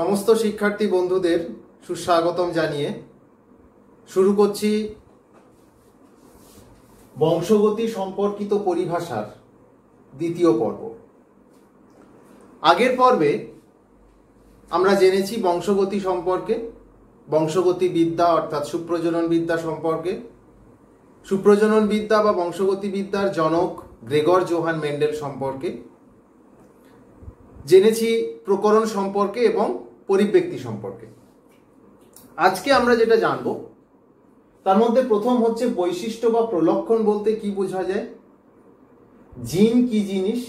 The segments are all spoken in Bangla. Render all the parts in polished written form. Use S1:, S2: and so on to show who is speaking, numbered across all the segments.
S1: সমস্ত শিক্ষার্থী বন্ধুদের সুস্বাগতম জানিয়ে শুরু করছি বংশগতি সম্পর্কিত পরিভাষার দ্বিতীয় পর্ব। আগের পর্বে আমরা জেনেছি বংশগতি সম্পর্কে, বংশগতি বিদ্যা অর্থাৎ সুপ্রজনন বিদ্যা সম্পর্কে, সুপ্রজনন বিদ্যা বা বংশগতি বিদ্যার জনক গ্রেগর জোহান মেন্ডেল সম্পর্কে জেনেছি, প্রকরণ সম্পর্কে এবং পরিব্যক্তি সম্পর্কে। আজকে আমরা যেটা জানব তার মধ্যে প্রথম হচ্ছে বৈশিষ্ট্য বা প্রলক্ষণ বলতে কি বোঝা যায়, জিন কি জিনিস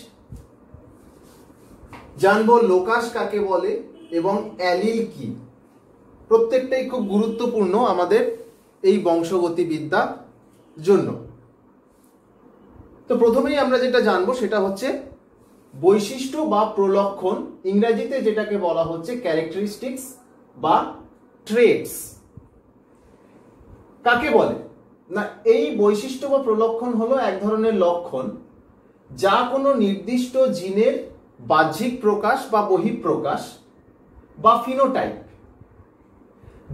S1: জানবো, লোকাস কাকে বলে এবং অ্যালিল কি। প্রত্যেকটাই খুব গুরুত্বপূর্ণ আমাদের এই বংশগতি বিদ্যার জন্য। তো প্রথমেই আমরা যেটা জানবো সেটা হচ্ছে বৈশিষ্ট্য বা প্রলক্ষণ, ইংরেজিতে যেটাকে বলা হচ্ছে ক্যারেক্টারিস্টিক্স বা ট্রেটস। কাকে বলে না, এই বৈশিষ্ট্য বা প্রলক্ষণ হলো এক ধরনের লক্ষণ যা কোনো নির্দিষ্ট জিনের বাহ্যিক প্রকাশ বা বহিঃপ্রকাশ বা ফিনোটাইপ,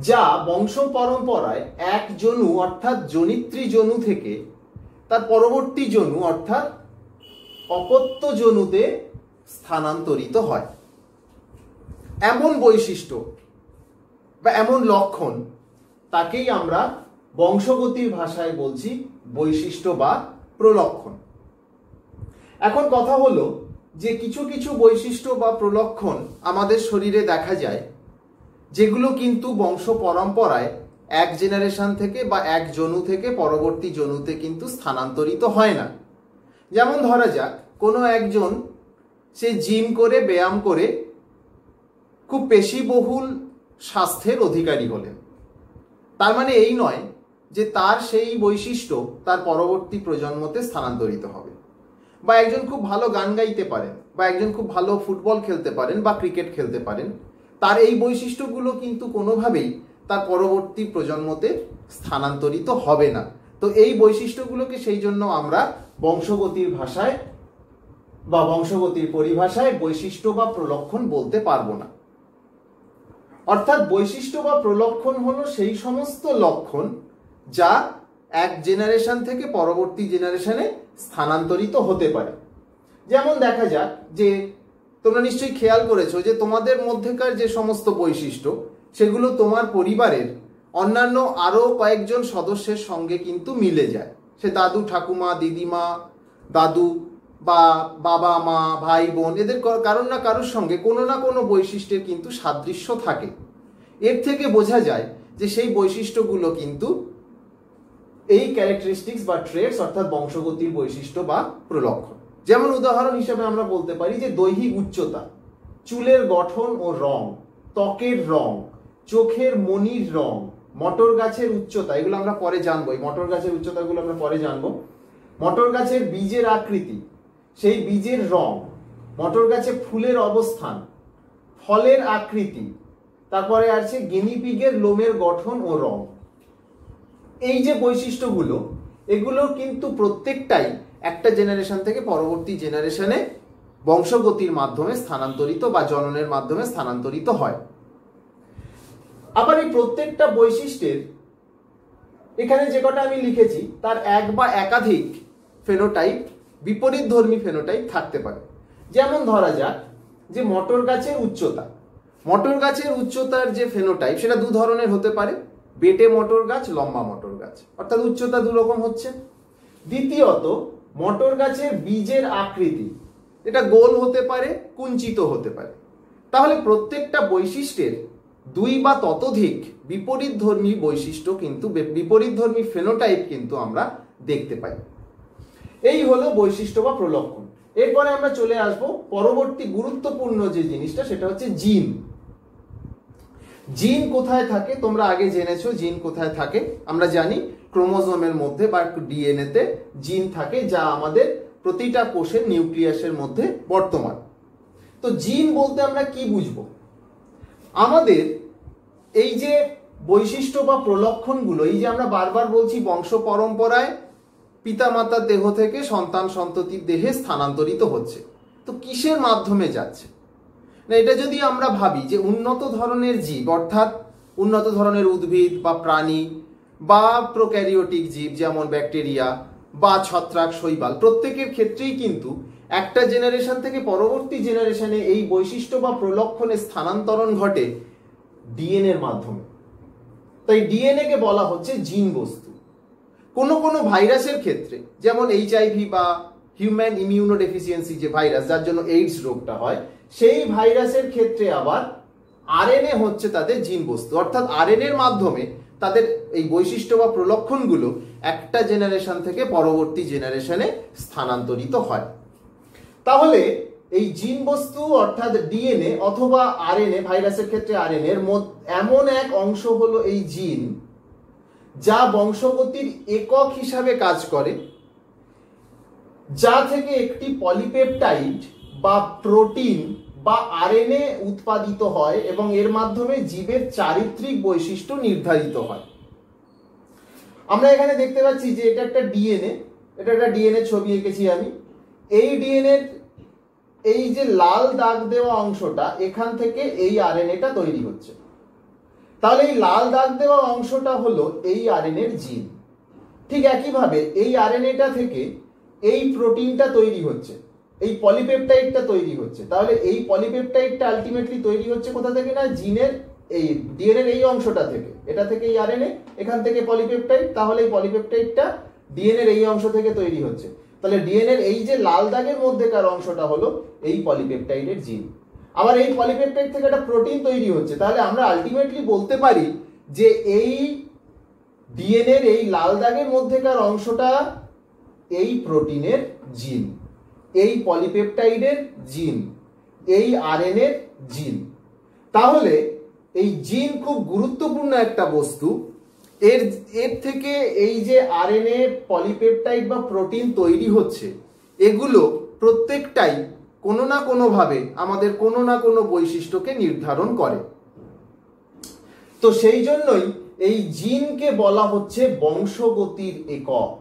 S1: যা বংশ পরম্পরায় এক জনু অর্থাৎ জনিত্রী জনু থেকে তার পরবর্তী জনু অর্থাৎ অপত্য জনুতে স্থানান্তরিত হয়। এমন বৈশিষ্ট্য বা এমন লক্ষণ তাকেই আমরা বংশগতির ভাষায় বলছি বৈশিষ্ট্য বা প্রলক্ষণ। এখন কথা হলো যে কিছু কিছু বৈশিষ্ট্য বা প্রলক্ষণ আমাদের শরীরে দেখা যায় যেগুলো কিন্তু বংশ পরম্পরায় এক জেনারেশন থেকে বা এক জনু থেকে পরবর্তী জনুতে কিন্তু স্থানান্তরিত হয় না। যেমন ধরা যাক কোনো একজন সে জিম করে ব্যায়াম করে খুব পেশিবহুল স্বাস্থ্যের অধিকারী হলেন, তার মানে এই নয় যে তার সেই বৈশিষ্ট্য তার পরবর্তী প্রজন্মতে স্থানান্তরিত হবে। বা একজন খুব ভালো গান গাইতে পারেন, বা একজন খুব ভালো ফুটবল খেলতে পারেন বা ক্রিকেট খেলতে পারেন, তার এই বৈশিষ্ট্যগুলো কিন্তু কোনোভাবেই তার পরবর্তী প্রজন্মতে স্থানান্তরিত হবে না। তো এই বৈশিষ্ট্যগুলোকে সেই জন্য আমরা বংশগতির ভাষায় বা বংশগতির পরিভাষায় বৈশিষ্ট্য বা প্রলক্ষণ বলতে পারবো না। অর্থাৎ বৈশিষ্ট্য বা প্রলক্ষণ হলো সেই সমস্ত লক্ষণ যা এক জেনারেশন থেকে পরবর্তী জেনারেশনে স্থানান্তরিত হতে পারে। যেমন দেখা যাক যে তোমরা নিশ্চয়ই খেয়াল করেছো যে তোমাদের মধ্যেকার যে সমস্ত বৈশিষ্ট্য সেগুলো তোমার পরিবারের অন্যান্য আরো কয়েকজন সদস্যের সঙ্গে কিন্তু মিলে যায়। সে দাদু ঠাকুমা দিদিমা দাদু বা বাবা মা ভাই বোন, এদের কারোর না কারোর সঙ্গে কোনো না কোনো বৈশিষ্ট্যের কিন্তু সাদৃশ্য থাকে। এর থেকে বোঝা যায় যে সেই বৈশিষ্ট্যগুলো কিন্তু এই ক্যারেক্টারিস্টিক্স বা ট্রেটস অর্থাৎ বংশগতির বৈশিষ্ট্য বা প্রলক্ষণ। যেমন উদাহরণ হিসেবে আমরা বলতে পারি যে দৈহিক উচ্চতা, চুলের গঠন ও রং, ত্বকের রং, চোখের মনির রং, মটর গাছের উচ্চতা, এগুলো আমরা পরে জানবো। এই মটর গাছের উচ্চতাগুলো আমরা পরে জানবো। মটর গাছের বীজের আকৃতি, সেই বীজের রং, মটর গাছে ফুলের অবস্থান, ফলের আকৃতি, তারপরে আছে গিনিপিগের লোমের গঠন ও রং। এই যে বৈশিষ্ট্যগুলো, এগুলো কিন্তু প্রত্যেকটাই একটা জেনারেশন থেকে পরবর্তী জেনারেশনে বংশগতির মাধ্যমে স্থানান্তরিত বা জননের মাধ্যমে স্থানান্তরিত হয়। আবার এই প্রত্যেকটা বৈশিষ্ট্যের এখানে যে কটা আমি লিখেছি তার এক বা একাধিক ফেনোটাইপ, বিপরীতধর্মী ফেনোটাইপ থাকতে পারে। যেমন ধরা যাক যে মটর গাছের উচ্চতা, মটর গাছের উচ্চতার যে ফেনোটাইপ সেটা দু ধরনের হতে পারে, বেটে মটর গাছ, লম্বা মটর গাছ, অর্থাৎ উচ্চতা দু রকম হচ্ছে। দ্বিতীয়ত মটর গাছের বীজের আকৃতি, এটা গোল হতে পারে, কুঞ্চিত হতে পারে। তাহলে প্রত্যেকটা বৈশিষ্ট্যের দুই বা ততোধিক বিপরীতধর্মী বৈশিষ্ট্য কিন্তু বিপরীতধর্মী ফেনোটাইপ কিন্তু আমরা দেখতে পাই। এই হলো বৈশিষ্ট্য বা প্রলক্ষণ। এরপরে আমরা চলে আসব পরবর্তী গুরুত্বপূর্ণ যে জিনিসটা, সেটা হচ্ছে জিন। জিন কোথায় থাকে তোমরা আগে জেনেছো। জিন কোথায় থাকে আমরা জানি, ক্রোমোজোমের মধ্যে বা ডিএনএ তে জিন থাকে, যা আমাদের প্রতিটা কোষের নিউক্লিয়াসের মধ্যে বর্তমান। তো জিন বলতে আমরা কি বুঝবো? আমাদের এই যে বৈশিষ্ট্য বা প্রলক্ষণগুলো, এই যে আমরা বারবার বলছি বংশ পরম্পরায় পিতামাতার দেহ থেকে সন্তান সন্ততির দেহে স্থানান্তরিত হচ্ছে, তো কিসের মাধ্যমে যাচ্ছে? না এটা যদি আমরা ভাবি যে উন্নত ধরনের জীব, অর্থাৎ উন্নত ধরনের উদ্ভিদ বা প্রাণী বা প্রোক্যারিওটিক জীব যেমন ব্যাকটেরিয়া বা ছত্রাক, শৈবাল, প্রত্যেকের ক্ষেত্রেই কিন্তু একটা জেনারেশন থেকে পরবর্তী জেনারেশনে এই বৈশিষ্ট্য বা প্রলক্ষণের স্থানান্তরণ ঘটে ডিএনএ এর মাধ্যমে। তাই ডিএনএ কে বলা হচ্ছে জিন বস্তু। কোনো কোনো ভাইরাসের ক্ষেত্রে, যেমন এইচআইভি বা হিউম্যান ইমিউনোডেফিসিয়েন্সি যে ভাইরাস, যার জন্য এইডস রোগটা হয়, সেই ভাইরাসের ক্ষেত্রে আবার আরএনএ হচ্ছে তাদের জিন বস্তু, অর্থাৎ আরএনএ এর মাধ্যমে তাদের এই বৈশিষ্ট্য বা প্রলক্ষণগুলো একটা জেনারেশন থেকে পরবর্তী জেনারেশনে স্থানান্তরিত হয়। তাহলে এই জিন বস্তু অর্থাৎ ডিএনএ অথবা আরএনএ, ভাইরাসের ক্ষেত্রে আরএনএ এর এমন এক অংশ হলো এই জিন, যা বংশগতির একক হিসাবে কাজ করে, যা থেকে একটি পলিপেপটাইড বা প্রোটিন বা আরএনএ উৎপাদিত হয় এবং এর মাধ্যমে জীবের চারিত্রিক বৈশিষ্ট্য নির্ধারিত হয়। আমরা এখানে দেখতে পাচ্ছি যে এটা একটা ডিএনএ, এটা একটা ডিএনএ ছবি এঁকেছি আমি। এই ডিএনএ এই যে লাল দাগ দেওয়া অংশটা, এখান থেকে এই আরএনএটা তৈরি হচ্ছে। তাহলে এই লাল দাগ দেওয়া অংশটা হলো এই আরএনএ এর জিন। ঠিক একইভাবে এই আরএনএটা থেকে এই প্রোটিনটা তৈরি হচ্ছে, এই পলিপেপটাইডটা তৈরি হচ্ছে। তাহলে এই পলিপেপটাইডটা আলটিমেটলি তৈরি হচ্ছে কোথা থেকে? না জিনের এই ডিএনএ এর এই অংশটা থেকে। এটা থেকে এই আরএনএ, এখান থেকে পলিপেপটাইড, তাহলে এই পলিপেপটাইডটা ডিএনএ এর এই অংশ থেকে তৈরি হচ্ছে। তাহলে ডিএনএ এর এই যে লাল দাগের মধ্যেকার অংশটা হলো এই পলিপেপটাইডের জিন। আবার এই পলিপেপটাইড থেকে একটা প্রোটিন তৈরি হচ্ছে। তাহলে আমরা আলটিমেটলি বলতে পারি যে এই ডিএনএ এর এই লাল দাগের মধ্যেকার অংশটা এই প্রোটিনের জিন, এই পলিপেপটাইডের জিন, এই আরএনএ এর জিন। তাহলে এই জিন খুব গুরুত্বপূর্ণ একটা বস্তু। এর থেকে এই যে আরএনএ, পলিপেপটাইড বা প্রোটিন তৈরি হচ্ছে, এগুলো প্রত্যেকটাই কোনো না কোনো ভাবে আমাদের কোনো না কোনো বৈশিষ্ট্যকে নির্ধারণ করে। তো সেই জন্যই এই জিনকে বলা হচ্ছে বংশগতির একক।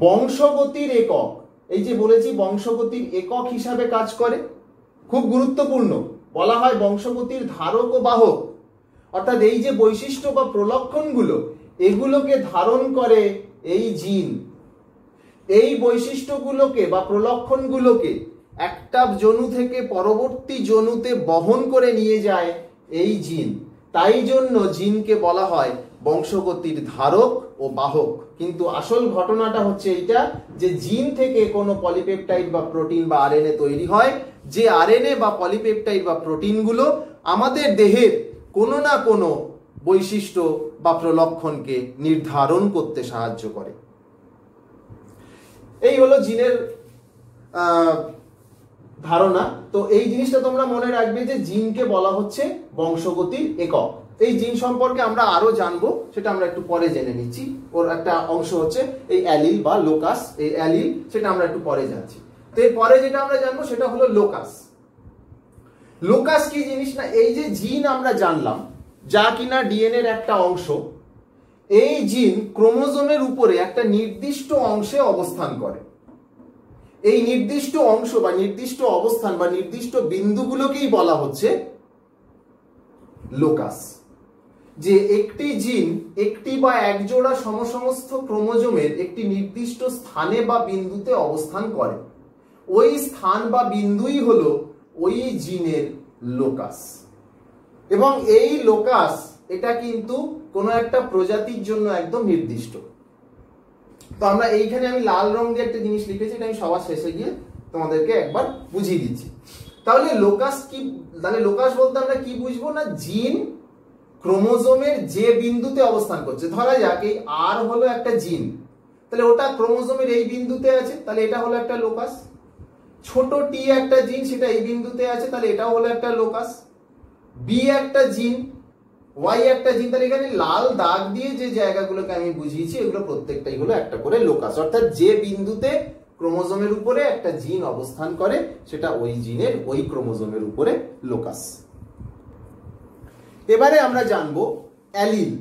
S1: বংশগতির একক, এই যে বলেছি বংশগতির একক হিসাবে কাজ করে, খুব গুরুত্বপূর্ণ। বলা হয় বংশগতির ধারক ও বাহক, অর্থাৎ এই যে বৈশিষ্ট্য বা প্রলক্ষণগুলো, এগুলোকে ধারণ করে এই জিন। এই বৈশিষ্ট্যগুলোকে বা প্রলক্ষণগুলোকে একটা জনু থেকে পরবর্তী জনুতে বহন করে নিয়ে যায় এই জিন। তাই জন্য জিনকে বলা হয় বংশগতির ধারক ও বাহক। কিন্তু আসল ঘটনাটা হচ্ছে এইটা যে জিন থেকে কোনো পলিপেপটাইড বা প্রোটিন বা আরএনএ তৈরি হয়, যে আরএনএ বা পলিপেপটাইড বা প্রোটিনগুলো আমাদের দেহের কোনো না কোনো বৈশিষ্ট্য বা প্রলক্ষণকে নির্ধারণ করতে সাহায্য করে। এই হলো জিনের ধারণা। তো এই জিনিসটা তোমরা মনে রাখবে যে জিনকে বলা হচ্ছে বংশগতির একক। এই জিন সম্পর্কে আমরা আরো জানবো, সেটা আমরা একটু পরে জেনে নিচ্ছি। ওর একটা অংশ হচ্ছে এই অ্যালিল বা লোকাস। এই অ্যালিল সেটা আমরা একটু পরে যাচ্ছি। তো এর পরে যেটা আমরা জানবো সেটা হলো লোকাস। লোকাস কি জিনিস? না এই যে জিন আমরা জানলাম, যা কিনা ডিএনএ এর একটা অংশ, এই জিন ক্রোমোজোমের উপরে একটা নির্দিষ্ট অংশে অবস্থান করে। এই নির্দিষ্ট অংশ বা নির্দিষ্ট অবস্থান বা নির্দিষ্ট বিন্দুগুলোকেই বলা হচ্ছে লোকাস। যে একটি জিন একটি বা একজোড়া সমসমস্ত ক্রোমোজোমের একটি নির্দিষ্ট স্থানে বা বিন্দুতে অবস্থান করে, ওই স্থান বা বিন্দুই হলো ওই জিনের লোকাস। এবং এই লোকাস এটা কিন্তু কোনো একটা প্রজাতির জন্য একদম নির্দিষ্ট। তো আমরা এইখানে আমি লাল রং দিয়ে একটা জিনিস লিখেছি, এটা আমি সবার শেষে গিয়ে তোমাদেরকে একবার বুঝিয়ে দিচ্ছি। তাহলে লোকাস কি? তাহলে লোকাস বলতে আমরা কি বুঝবো? না জিন ক্রোমোজোমের যে বিন্দুতে অবস্থান করছে। ধরা যাক এই আর হলো একটা জিন, তাহলে ওটা ক্রোমোজোমের এই বিন্দুতে আছে, তাহলে এটা হলো একটা লোকাস। ছোট টি একটা জিন, সেটা এই বিন্দুতে আছে, তাহলে এটাও হলো একটা লোকাস। বি একটা জিন, ওয়াই একটা জিন, তাহলে এখানে লাল দাগ দিয়ে যে জায়গাগুলোকে আমি বুঝিয়েছি এগুলো প্রত্যেকটাই হলো একটা করে লোকাস। অর্থাৎ যে বিন্দুতে ক্রোমোজোমের উপরে একটা জিন অবস্থান করে সেটা ওই জিনের ওই ক্রোমোজোমের উপরে লোকাস। এবারে আমরা জানবো অ্যালিল।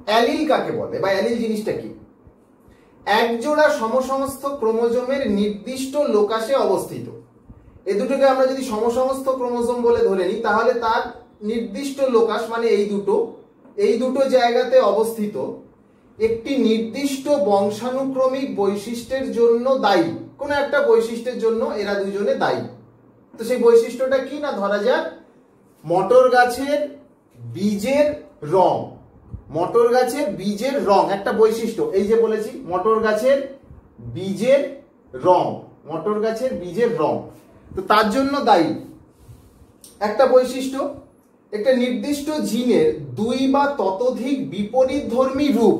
S1: অ্যালিল কাকে বলে বা অ্যালিল জিনিসটা কি? একজোড়া সমসমস্ত ক্রোমোজোমের নির্দিষ্ট লোকাসে অবস্থিত এই দুটোকে আমরা যদি সমসমস্ত ক্রোমোজোম বলে ধরে নিই, তাহলে তার নির্দিষ্ট লোকাস মানে এই দুটো জায়গাতে অবস্থিত একটি নির্দিষ্ট বংশানুক্রমিক বৈশিষ্ট্যের জন্য দায়ী, কোনো একটা বৈশিষ্ট্যের জন্য এরা দুজনে দায়ী। তো সেই বৈশিষ্ট্যটা কি না, ধরা যাক মটর গাছের বীজের রং, মটর গাছের বীজের রং একটা বৈশিষ্ট্য, এই যে বলেছি মটর গাছের বীজের রং, মটর গাছের বীজের রং, তো তার জন্য দায়ী একটা বৈশিষ্ট্য। একটা নির্দিষ্ট জিনের দুই বা ততোধিক বিপরীতধর্মী রূপ,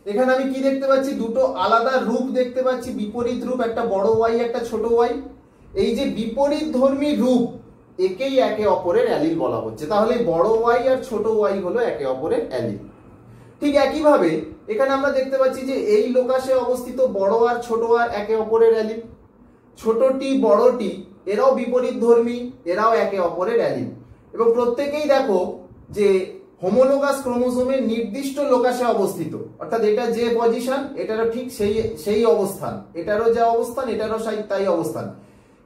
S1: এখানে আমি কি দেখতে পাচ্ছি, দুটো আলাদা রূপ দেখতে পাচ্ছি, বিপরীত রূপ, একটা বড় ওয়াই একটা ছোট ওয়াই। এই যে বিপরীতধর্মী রূপ, একেই একে অপরের অ্যালিল বলা হচ্ছে। তাহলে বড় ওয়াই আর ছোট ওয়াই হলো একে অপরের অ্যালিল। ঠিক একইভাবে এখানে আমরা দেখতে পাচ্ছি যে এই লোকাসে অবস্থিত বড় আর ছোট আর একে অপরের অ্যালিল, ছোট টি বড় টি এরাও বিপরীতধর্মী, এরাও একে অপরের অ্যালিল। এবং প্রত্যেকেই দেখো যে হোমোলোগাস ক্রোমোজোমের নির্দিষ্ট লোকাসে অবস্থিত, অর্থাৎ এটা যে পজিশন এটারও ঠিক সেই অবস্থান, এটারও যা অবস্থান এটারও তাই অবস্থান।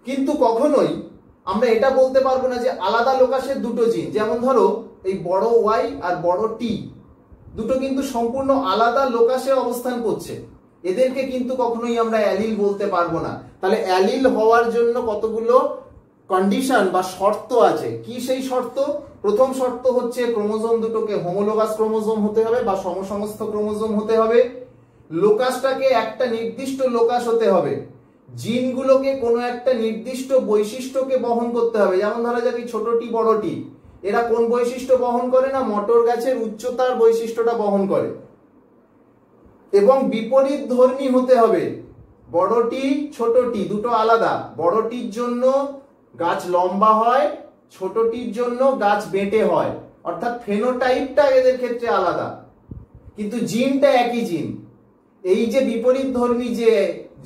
S1: কিন্তু কখনোই আমরা এটা বলতে পারবো না যে আলাদা লোকাসের দুটো জিন, যেমন ধরো এই বড় ওয়াই আর বড় টি দুটো কিন্তু সম্পূর্ণ আলাদা লোকাসে অবস্থান করছে, এদেরকে কিন্তু কখনোই আমরা অ্যালিল বলতে পারবো না। তাহলে অ্যালিল হওয়ার জন্য কতগুলো কন্ডিশন বা শর্ত আছে। কি সেই শর্ত? প্রথম শর্ত হচ্ছে ক্রোমোজোম দুটোকে হোমোলোগাস ক্রোমোজোম হতে হবে বা সমসমস্ত ক্রোমোজোম হতে হবে, লোকাসটাকে একটা নির্দিষ্ট লোকাস হতে হবে, জিনগুলোকে কোনো একটা নির্দিষ্ট বৈশিষ্ট্যকে বহন করতে হবে। যেমন ধরা যাক ছোটটি বড়টি এরা কোন বৈশিষ্ট্য বহন করে না, মটর গাছের উচ্চতার বৈশিষ্ট্যটা বহন করে, এবং বিপরীতধর্মী হতে হবে। বড়টি ছোটটি দুটো আলাদা, বড়টির জন্য গাছ লম্বা হয়, ছোটটির জন্য গাছ বেঁটে হয়, অর্থাৎ ফেনোটাইপটা এদের ক্ষেত্রে আলাদা, কিন্তু জিনটা একই জিন। এই যে বিপরীতধর্মী যে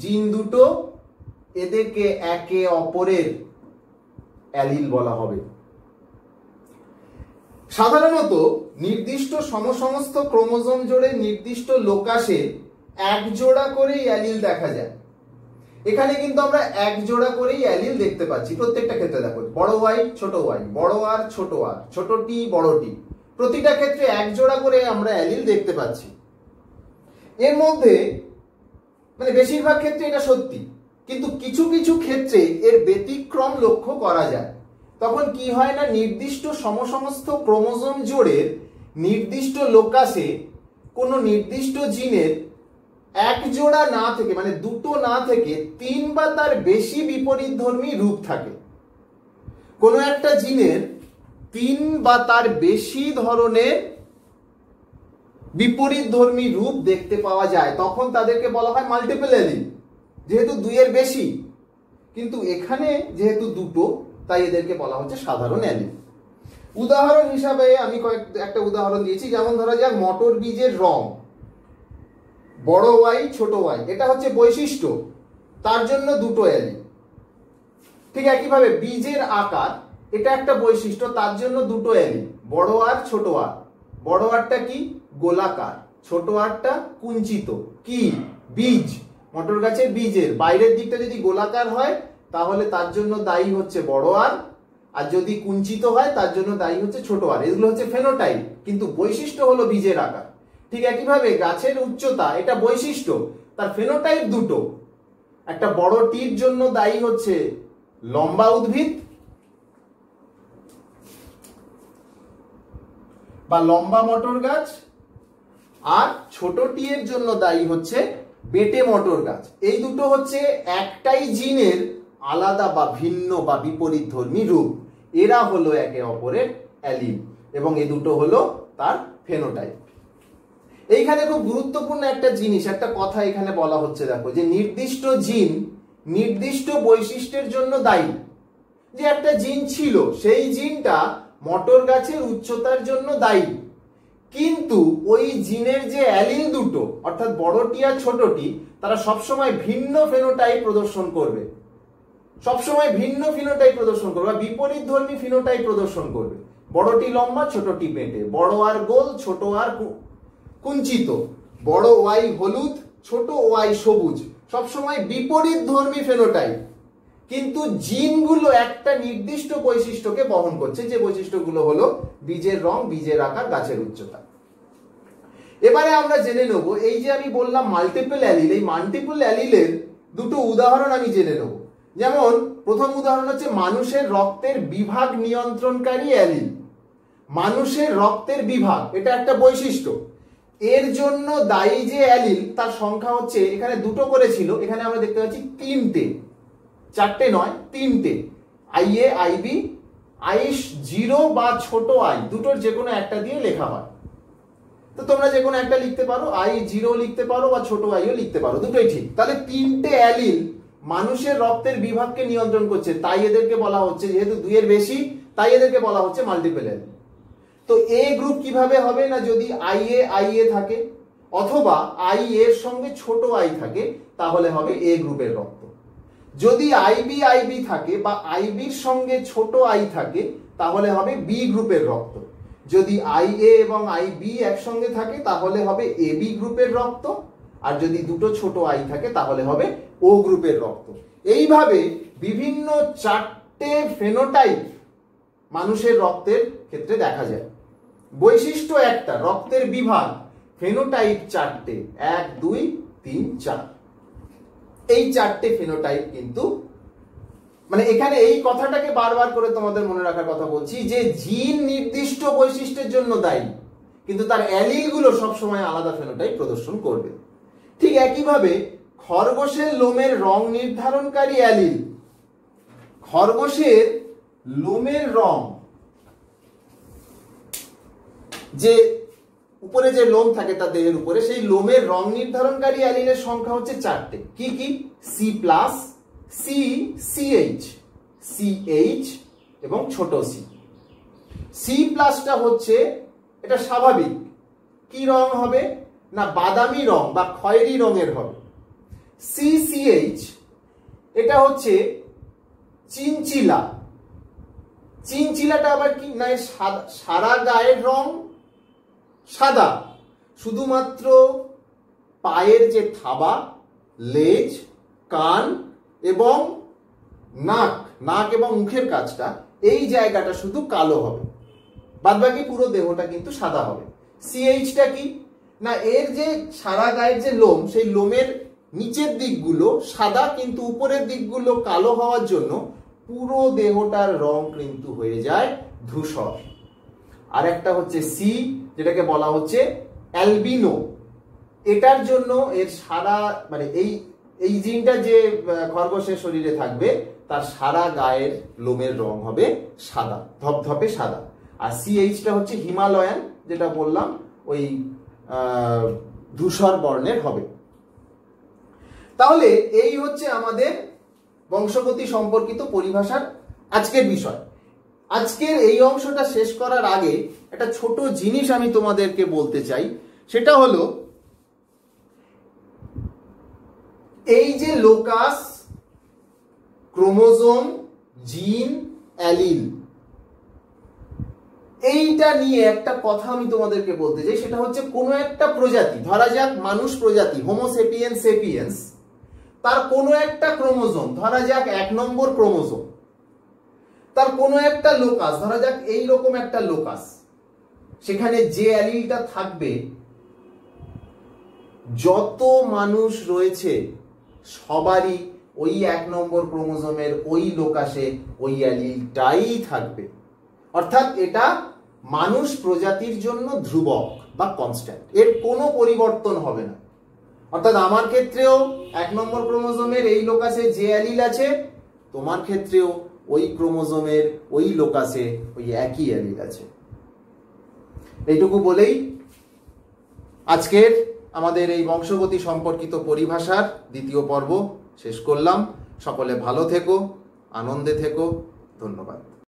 S1: জিন দুটো, এদেরকে একে অপরের অ্যালিল বলা হবে। সাধারণত নির্দিষ্ট সমসমস্ত ক্রোমোজোম জোড়ে নির্দিষ্ট লোকাসে এক জোড়া করেই অ্যালিল দেখা যায়। এখানে কিন্তু আমরা এক জোড়া করেই অ্যালিল দেখতে পাচ্ছি প্রত্যেকটা ক্ষেত্রে। দেখো বড় ওয়াই ছোট ওয়াই, বড় আর ছোট আর, ছোট টি বড় টি, প্রতিটা ক্ষেত্রে এক জোড়া করে আমরা অ্যালিল দেখতে পাচ্ছি। এর মধ্যে মানে বেশিরভাগ ক্ষেত্রে এটা সত্যি, কিন্তু কিছু কিছু ক্ষেত্রে এর ব্যতিক্রম লক্ষ্য করা যায়। তখন কি হয় না, নির্দিষ্ট সমসমস্ত ক্রোমোজোম জোড়ের নির্দিষ্ট লোকাসে কোনো নির্দিষ্ট জিনের এক জোড়া না থেকে মানে দুটো না থেকে তিন বা তার বেশি বিপরীতধর্মী রূপ থাকে। কোনো একটা জিনের তিন বা তার বেশি ধরনের বিপরীতধর্মী রূপ দেখতে পাওয়া যায়, তখন তাদেরকে বলা হয় মাল্টিপল অ্যালিল, যেহেতু দুইয়ের বেশি। কিন্তু এখানে যেহেতু দুটো, তাই এদেরকে বলা হচ্ছে সাধারণ অ্যালিল। উদাহরণ হিসাবে আমি একটা উদাহরণ দিয়েছি, যেমন ধরা যাক মটর বীজের রং, বড় ওয়াই ছোট ওয়াই, এটা হচ্ছে বৈশিষ্ট্য, তার জন্য দুটো অ্যালিল। ঠিক একইভাবে বীজের আকার, এটা একটা বৈশিষ্ট্য, তার জন্য দুটো অ্যালিল, বড় আর ছোট আর। বড় আরটা কি? গোলাকার, ছোট আরটা কুঞ্চিত। কি? বীজ, মটর গাছের বীজের বাইরের দিকটা যদি গোলাকার হয় তাহলে তার জন্য দায়ী হচ্ছে বড় আর, আর যদি কুঞ্চিত হয় তার জন্য দায়ী হচ্ছে ছোট আর। এগুলো হচ্ছে ফেনোটাইপ, কিন্তু বৈশিষ্ট্য হলো বীজের আকার। ঠিক একইভাবে গাছের উচ্চতা, এটা বৈশিষ্ট্য, তার ফেনোটাইপ দুটো। একটা বড় টির জন্য দায়ী হচ্ছে লম্বা উদ্ভিদ বা লম্বা মটর গাছ, আর ছোট টি এর জন্য দায়ী হচ্ছে বেটে মটর গাছ। এই দুটো হচ্ছে একটাই জিনের আলাদা বা ভিন্ন বা বিপরীতধর্মী রূপ, এরা হলো একে অপরের অ্যালিল, এবং এই দুটো হলো তার ফেনোটাইপ। এইখানে খুব গুরুত্বপূর্ণ একটা জিনিস, একটা কথা এখানে বলা হচ্ছে, দেখো যে নির্দিষ্ট জিন নির্দিষ্ট বৈশিষ্ট্যের জন্য দায়ী। যে একটা জিন ছিল, সেই জিনটা মটর গাছের উচ্চতার জন্য দায়ী, কিন্তু ওই জিনের যে অ্যালিল দুটো, অর্থাৎ বড়টি আর ছোটটি, তারা সবসময় ভিন্ন ফেনোটাইপ প্রদর্শন করবে, সবসময় ভিন্ন ফিনোটাইপ প্রদর্শন করবে বা বিপরীতধর্মী ফিনোটাইপ প্রদর্শন করবে। বড়টি লম্বা, ছোটটি বেঁটে, বড় আর গোল, ছোট আর কুঞ্চিত, বড় ওয়াই হলুদ, ছোট ওয়াই সবুজ, সবসময় বিপরীতধর্মী ফেনোটাইপ। কিন্তু জিনগুলো একটা নির্দিষ্ট বৈশিষ্ট্যকে বহন করছে, যে বৈশিষ্ট্যগুলো হলো বীজের রং, বীজের আকার, গাছের উচ্চতা। এবারে আমরা জেনে নেব, এই যে আমি বললাম মাল্টিপল অ্যালিল, এই মাল্টিপল অ্যালিলের দুটো উদাহরণ আমি জেনে নেব। যেমন প্রথম উদাহরণ হচ্ছে মানুষের রক্তের বিভাগ নিয়ন্ত্রণকারী অ্যালিল। মানুষের রক্তের বিভাগ, এটা একটা বৈশিষ্ট্য। এর জন্য দায়ী যে অ্যালিল তার সংখ্যা হচ্ছে, এখানে দুটো করেছিল, এখানে আমরা দেখতে পাচ্ছি তিনটে, চারটে নয় তিনটে। IA, IB, I0 বা ছোট i, দুটোর যে কোনো একটা দিয়ে লেখা হয়। তো তোমরা যে কোনো একটা লিখতে পারো, I0 লিখতে পারো বা ছোট iও লিখতে পারো, দুটোই ঠিক। তাহলে তিনটে অ্যালিল মানুষের রক্তের বিভাগকে নিয়ন্ত্রণ করছে, তাই এদেরকে বলা হচ্ছে, যেহেতু দুইয়ের বেশি তাই এদেরকে বলা হচ্ছে মাল্টিপল অ্যালিল। তো এ গ্রুপ কিভাবে হবে না, যদি IA থাকে অথবা I এর সঙ্গে ছোট i থাকে তাহলে হবে এ গ্রুপের রক্ত। যদি IB থাকে বা IBর সঙ্গে ছোট i থাকে তাহলে হবে বি গ্রুপের রক্ত। যদি IA এবং IB একসঙ্গে থাকে তাহলে হবে AB গ্রুপের রক্ত, আর যদি দুটো ছোট i থাকে তাহলে হবে O গ্রুপের রক্ত। এইভাবে বিভিন্ন চারটে ফেনোটাইপ মানুষের রক্তের ক্ষেত্রে দেখা যায়। বৈশিষ্ট্য একটা, রক্তের বিভাগ, ফেনোটাইপ চারটে, 1 2 3 4। এই চারটে ফেনোটাইপ কিন্তু, মানে এখানে এই কথাটাকে বারবার করে তোমাদের মনে রাখার কথা বলছি যে জিন নির্দিষ্ট বৈশিষ্ট্যের জন্য দায়ী, কিন্তু তার অ্যালিলগুলো সবসময় আলাদা ফেনোটাইপ প্রদর্শন করবে। ঠিক একইভাবে খরগোশের লোমের রং নির্ধারণকারী অ্যালিল, খরগোশের লোমের রং, যে উপরে যে লোম থাকে তার দেহের উপরে, সেই লোমের রং নির্ধারণকারী অ্যালিলের সংখ্যা হচ্ছে চারটে। কি কি? C+, C, CH, CH এবং ছোট c। C+টা হচ্ছে, এটা স্বাভাবিক। কি রং হবে না, বাদামি রং বা খয়েরি রঙের হবে। CCH এটা হচ্ছে চিনচিলা। চিনচিলাটা আবার কি না, সারা গায়ের রং সাদা, শুধুমাত্র পায়ের যে থাবা, লেজ, কান এবং নাক এবং মুখের কাছটা, এই জায়গাটা শুধু কালো হবে, বাদবাকি পুরো দেহটা কিন্তু সাদা হবে। CHটা কি না, এর যে সারা গায়ের যে লোম, সেই লোমের নিচের দিকগুলো সাদা কিন্তু উপরের দিকগুলো কালো হওয়ার জন্য পুরো দেহটার রং কিন্তু হয়ে যায় ধূসর। আর একটা হচ্ছে C, যেটাকে বলা হচ্ছে অ্যালবিনো। এটার জন্য এর সারা, মানে এই জিনটা যে খরগোশের শরীরে থাকবে তার সারা গায়ের লোমের রং হবে সাদা, ধপধপে সাদা। আর CHটা হচ্ছে হিমালয়ান, যেটা বললাম ওই ধূসর বর্ণের হবে। তাহলে এই হচ্ছে আমাদের বংশগতি সম্পর্কিত পরিভাষার আজকের বিষয়। আজকের এই অংশটা শেষ করার আগে একটা ছোট জিনিস আমি তোমাদেরকে বলতে চাই, সেটা হলো এই যে লোকাস, ক্রোমোজোম, জিন, অ্যালিল, এইটা নিয়ে একটা কথা আমি তোমাদেরকে বলতে চাই। সেটা হচ্ছে কোনো একটা প্রজাতি, ধরা যাক মানুষ প্রজাতি, হোমো সেপিয়েন্স সেপিয়েন্স, তার কোনো একটা ক্রোমোজোম, ধরা যাক 1 নম্বর ক্রোমোজোম, তার কোনো একটা লোকাস, ধরা যাক এইরকম একটা লোকাস, সেখানে যে অ্যালিলটা থাকবে, যত মানুষ রয়েছে সবারই ওই 1 নম্বর ক্রোমোজোমের ওই লোকাসে ওই অ্যালিলটাই থাকবে। অর্থাৎ এটা মানুষ প্রজাতির জন্য ধ্রুবক বা কনস্ট্যান্ট, এর কোনো পরিবর্তন হবে না। অর্থাৎ আমার ক্ষেত্রেও 1 নম্বর ক্রোমোজোমের এই লোকাসে যে অ্যালিল আছে, তোমার ক্ষেত্রেও ওই ক্রোমোজোমের ওই লোকাসে ওই একই অ্যালিল আছে। এইটুকু বলেই আজকের আমাদের এই বংশগতি সম্পর্কিত পরিভাষার দ্বিতীয় পর্ব শেষ করলাম। সকলে ভালো থেকো, আনন্দে থেকো, ধন্যবাদ।